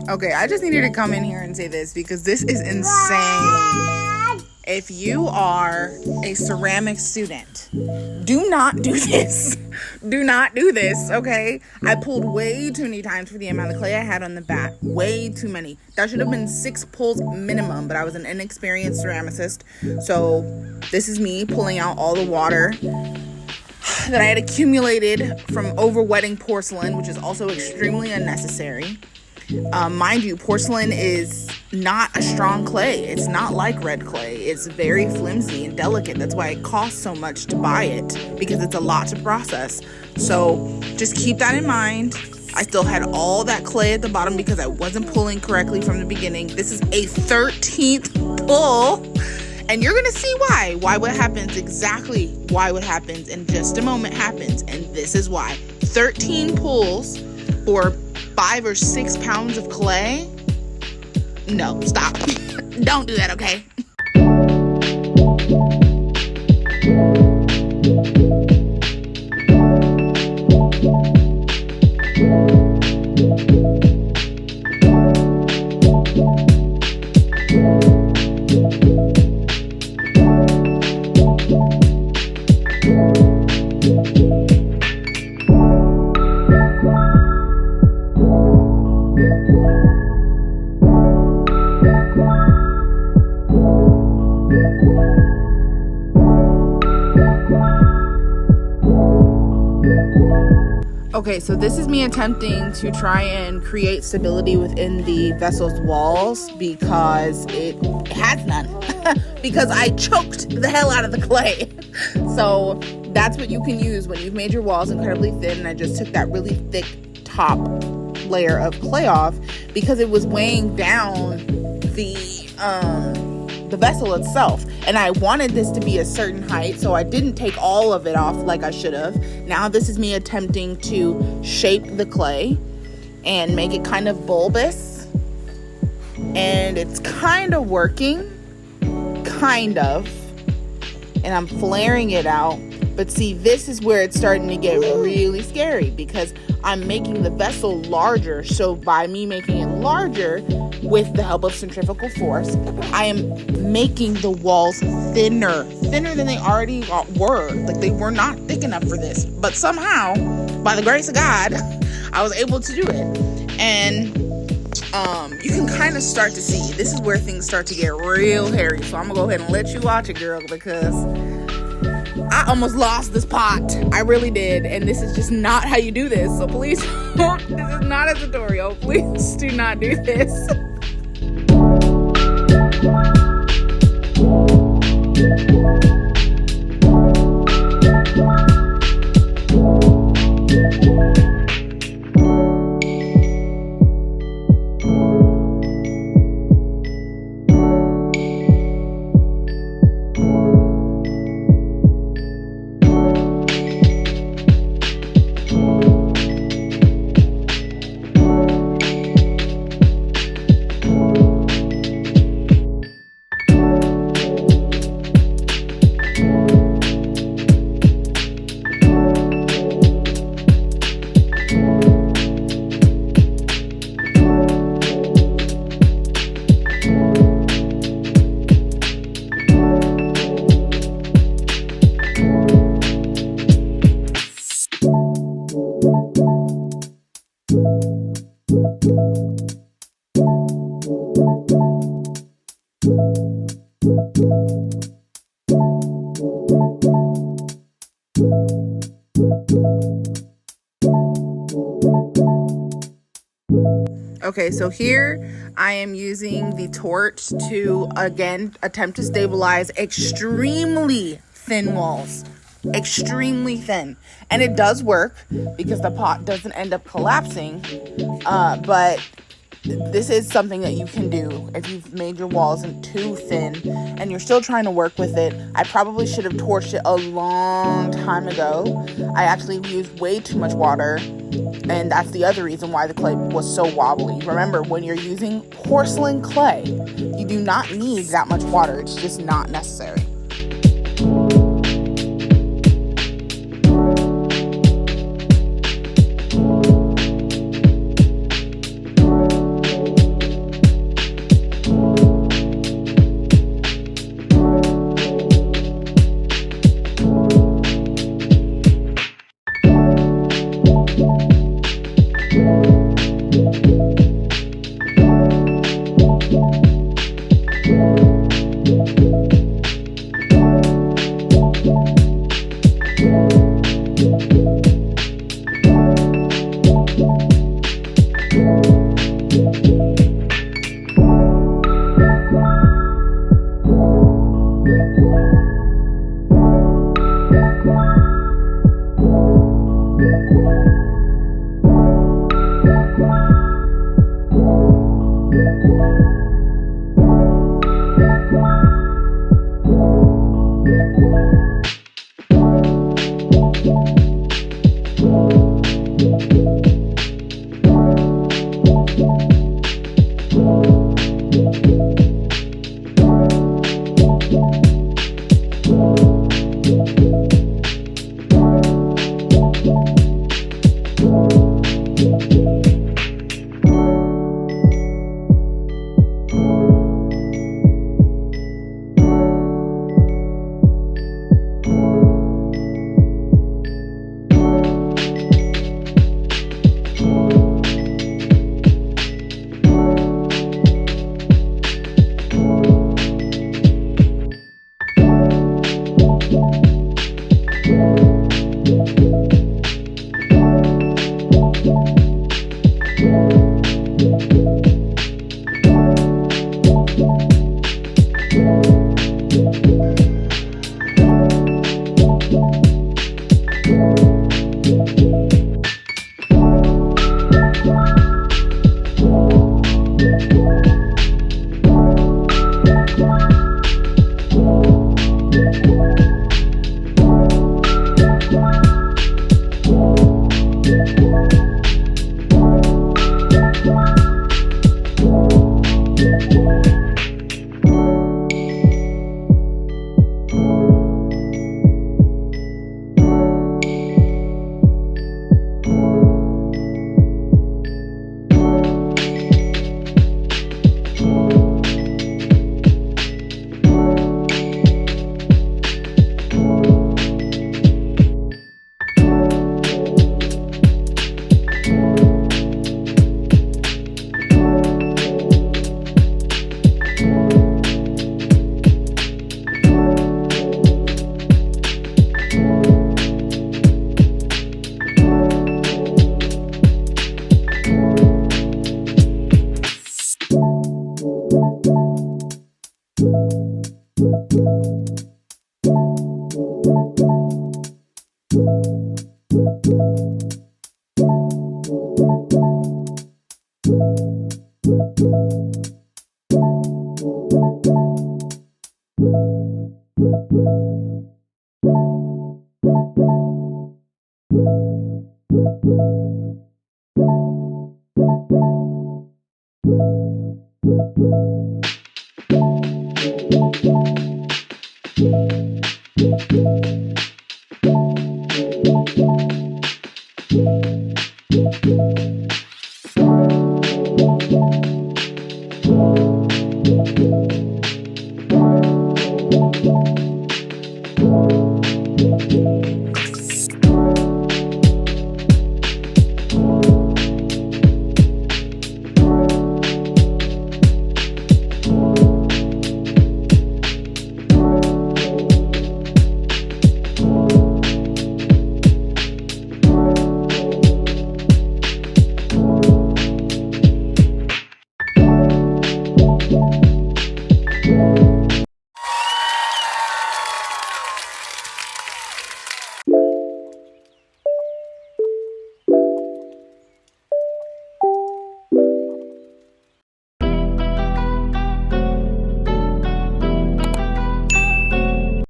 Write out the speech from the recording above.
Okay, I just needed to come in here and say this because this is insane. If you are a ceramic student, do not do this. Do not do this, okay? I pulled way too many times for the amount of clay I had on the bat. Way too many. That should have been 6 pulls minimum, but I was an inexperienced ceramicist. So this is me pulling out all the water that I had accumulated from over-wetting porcelain, which is also extremely unnecessary. Mind you, porcelain is not a strong clay. It's not like red clay. It's very flimsy and delicate. That's why it costs so much to buy it, because it's a lot to process. So just keep that in mind. I still had all that clay at the bottom because I wasn't pulling correctly from the beginning. This is a 13th pull, and you're gonna see why what happens, exactly why what happens in just a moment happens. And this is why. 13 pulls for 5 or 6 pounds of clay? No, stop. Don't do that, okay? Okay, so this is me attempting to try and create stability within the vessel's walls because it has none. Because I choked the hell out of the clay. So that's what you can use when you've made your walls incredibly thin. And I just took that really thick top layer of clay off because it was weighing down the vessel itself, and I wanted this to be a certain height, so I didn't take all of it off like I should have. Now this is me attempting to shape the clay and make it kind of bulbous, and it's kind of working, and I'm flaring it out. But see, this is where it's starting to get really scary because I'm making the vessel larger. So by me making it larger with the help of centrifugal force, I am making the walls thinner than they already were. Like, they were not thick enough for this. But somehow, by the grace of God, I was able to do it. And you can kind of start to see, this is where things start to get real hairy. So I'm going to go ahead and let you watch it, girl, because I almost lost this pot. I really did. And this is just not how you do this. So please, this is not a tutorial. Please do not do this. Okay, so here I am using the torch to, again, attempt to stabilize extremely thin walls. Extremely thin. And it does work because the pot doesn't end up collapsing. But this is something that you can do if you've made your walls too thin and you're still trying to work with it. I probably should have torched it a long time ago. I actually used way too much water, and that's the other reason why the clay was so wobbly. Remember, when you're using porcelain clay, you do not need that much water. It's just not necessary. bye.